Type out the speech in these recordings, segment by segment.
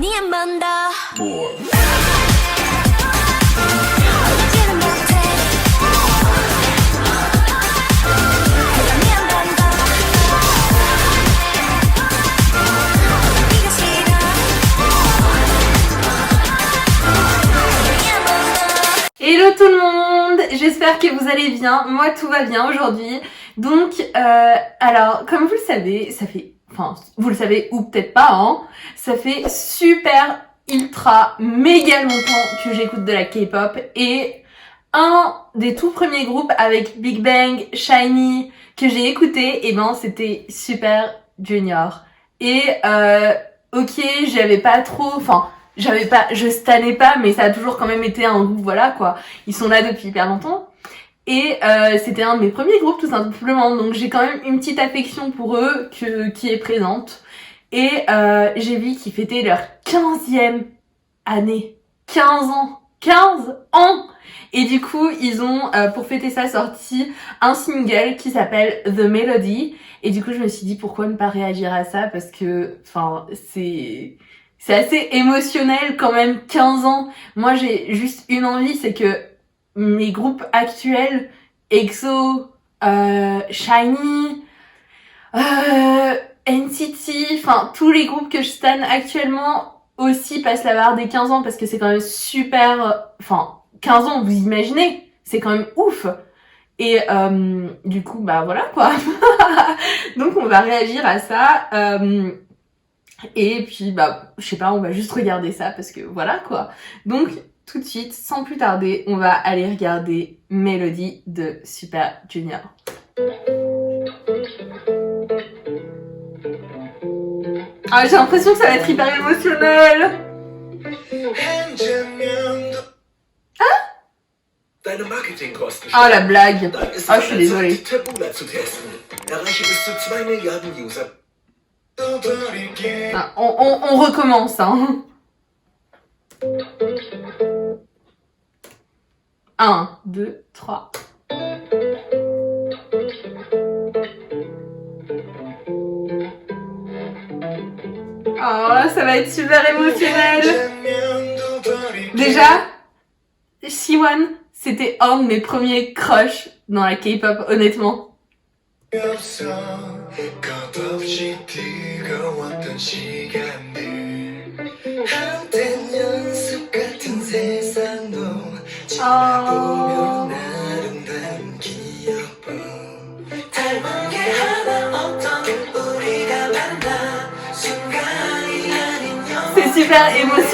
Hello tout le monde, j'espère que vous allez bien, moi tout va bien aujourd'hui. Donc, alors comme vous le savez, ça fait, enfin vous le savez ou peut-être pas, hein, ça fait super ultra méga longtemps que j'écoute de la K-pop et un des tout premiers groupes avec Big Bang, SHINee que j'ai écouté, et ben c'était Super Junior. Et ok, j'avais pas trop, enfin je stannais pas, mais ça a toujours quand même été un groupe, voilà quoi. Ils sont là depuis hyper longtemps. Et c'était un de mes premiers groupes tout simplement, donc j'ai quand même une petite affection pour eux qui est présente. Et j'ai vu qu'ils fêtaient leur 15e année. 15 ans 15 ans. Et du coup, ils ont, pour fêter ça, sorti un single qui s'appelle The Melody. Et du coup, je me suis dit, pourquoi ne pas réagir à ça? Parce que, enfin, c'est assez émotionnel quand même, 15 ans. Moi, j'ai juste une envie, c'est que mes groupes actuels, EXO, SHINee, NCT, enfin, tous les groupes que je stan actuellement aussi passent la barre des 15 ans parce que c'est quand même super, enfin, 15 ans, vous imaginez, c'est quand même ouf. Et du coup, bah voilà quoi. Donc on va réagir à ça. Et puis bah je sais pas, on va juste regarder ça parce que voilà quoi. Donc tout de suite, sans plus tarder, on va aller regarder Melody de Super Junior. Ah, j'ai l'impression que ça va être hyper émotionnel. Ah, la blague. Ah, je suis désolée. Ah, on recommence, hein. 1, 2, 3. Oh là, ça va être super émotionnel. Déjà, Siwon, c'était un de mes premiers crushs dans la K-pop, honnêtement. Oh. C'est super émotionnel.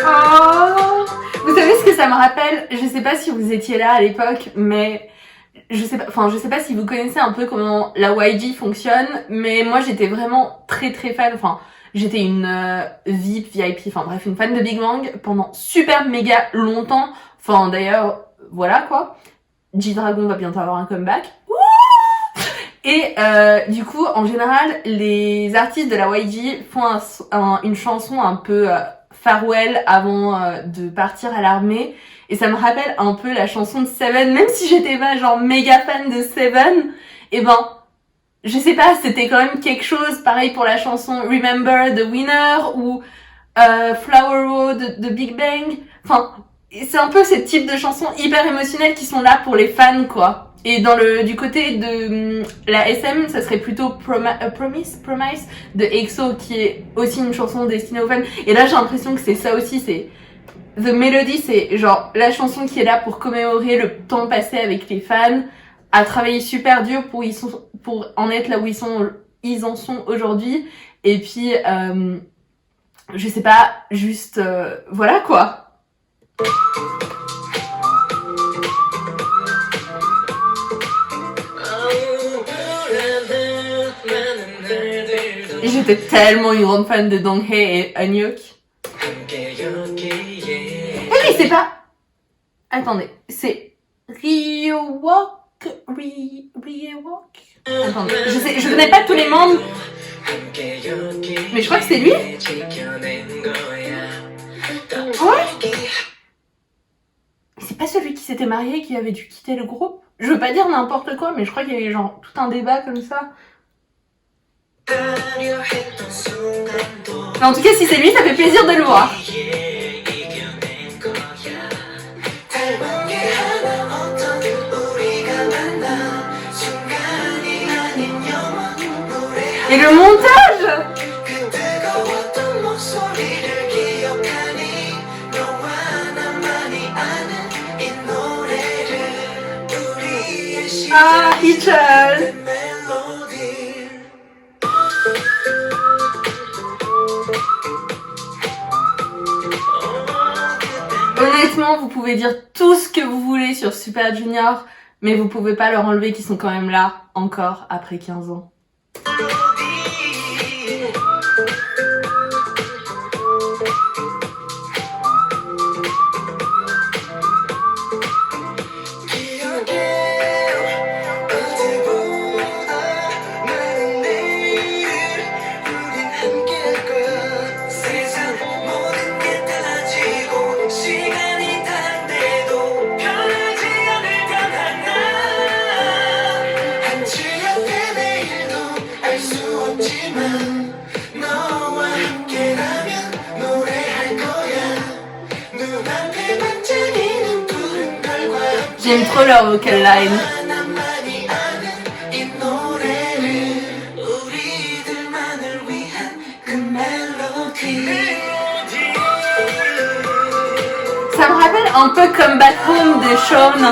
Oh, vous savez ce que ça me rappelle? Je sais pas si vous étiez là à l'époque, mais je sais pas si vous connaissez un peu comment la YG fonctionne, mais moi j'étais vraiment très très fan, enfin j'étais une VIP, enfin bref, une fan de Big Bang pendant super méga longtemps. Enfin d'ailleurs, voilà quoi. G-Dragon va bientôt avoir un comeback. Et du coup, en général, les artistes de la YG font une chanson un peu farewell avant de partir à l'armée. Et ça me rappelle un peu la chanson de Seven, même si j'étais pas genre méga fan de Seven, et ben, je sais pas, c'était quand même quelque chose. Pareil pour la chanson Remember the Winner ou Flower Road de Big Bang. Enfin, c'est un peu ce type de chansons hyper émotionnelles qui sont là pour les fans, quoi. Et du côté de la SM, ça serait plutôt Promise de EXO, qui est aussi une chanson destinée aux fans. Et là, j'ai l'impression que c'est ça aussi, c'est The Melody, c'est genre la chanson qui est là pour commémorer le temps passé avec les fans, à travailler super dur pour en être là où ils en sont aujourd'hui. Et puis, je sais pas, juste, voilà quoi. Et j'étais tellement une grande fan de Donghae et Eunhyuk. Eh mais c'est pas... Attendez, c'est Ryuwook. Attendez, je connais pas tous les membres, mais je crois que c'est lui. Ouais. C'est pas celui qui s'était marié et qui avait dû quitter le groupe. Je veux pas dire n'importe quoi, mais je crois qu'il y avait genre tout un débat comme ça. Mais en tout cas, si c'est lui, ça fait plaisir de le voir. Et le montage! Ah, Hitchell! Honnêtement, vous pouvez dire tout ce que vous voulez sur Super Junior, mais vous pouvez pas leur enlever qu'ils sont quand même là, encore, après 15 ans. J'aime trop leur vocal line. Ça me rappelle un peu comme Back Home de Shawn.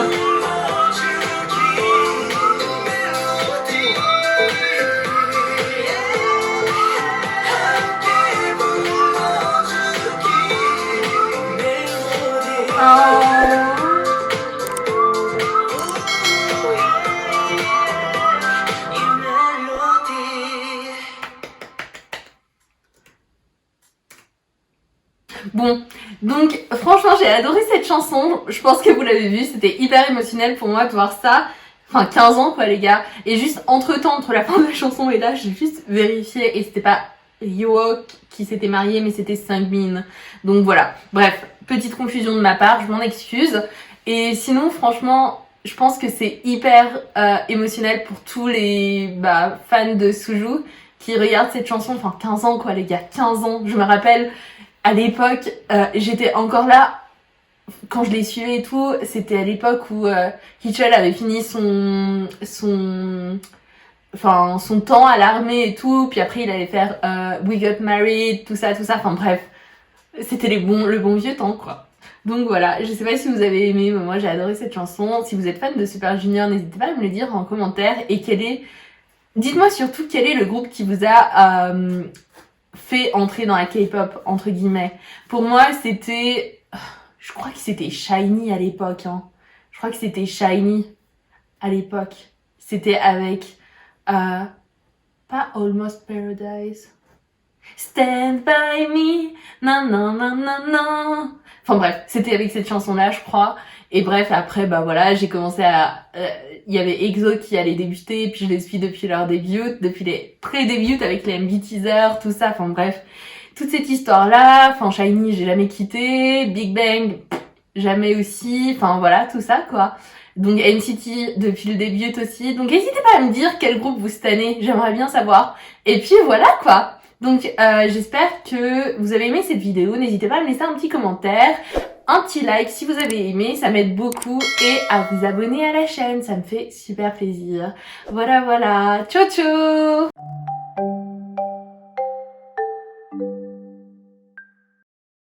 Bon, donc franchement j'ai adoré cette chanson, je pense que vous l'avez vu, c'était hyper émotionnel pour moi de voir ça, enfin 15 ans quoi les gars, et juste entre temps, entre la fin de la chanson et là, j'ai juste vérifié et c'était pas Ryuwook qui s'était marié mais c'était Sungmin, donc voilà, bref, petite confusion de ma part, je m'en excuse, et sinon franchement, je pense que c'est hyper émotionnel pour tous les fans de Suju qui regardent cette chanson, enfin 15 ans quoi les gars, 15 ans, je me rappelle... À l'époque, j'étais encore là quand je les suivais et tout. C'était à l'époque où Hitchell avait fini son temps à l'armée et tout. Puis après, il allait faire We Got Married, tout ça. Enfin bref, c'était le bon vieux temps quoi. Donc voilà, je sais pas si vous avez aimé, mais moi j'ai adoré cette chanson. Si vous êtes fan de Super Junior, n'hésitez pas à me le dire en commentaire. Et dites-moi surtout quel est le groupe qui vous a fait entrer dans la K-pop, entre guillemets. Pour moi, je crois que c'était SHINee à l'époque, hein. Je crois que c'était SHINee à l'époque. C'était avec, pas Almost Paradise. Stand by me, non, non, non, non, non. Enfin bref, c'était avec cette chanson-là, je crois. Et bref, après, voilà, j'ai commencé il y avait EXO qui allait débuter, puis je les suis depuis leur début, depuis les pré-débuts avec les MV teasers, tout ça, enfin bref. Toute cette histoire-là, enfin SHINee, j'ai jamais quitté, Big Bang, jamais aussi, enfin voilà, tout ça, quoi. Donc NCT depuis le début aussi. Donc n'hésitez pas à me dire quel groupe vous stannez, j'aimerais bien savoir. Et puis voilà, quoi. Donc j'espère que vous avez aimé cette vidéo, n'hésitez pas à me laisser un petit commentaire, un petit like si vous avez aimé, ça m'aide beaucoup, et à vous abonner à la chaîne, ça me fait super plaisir. Voilà, ciao ciao.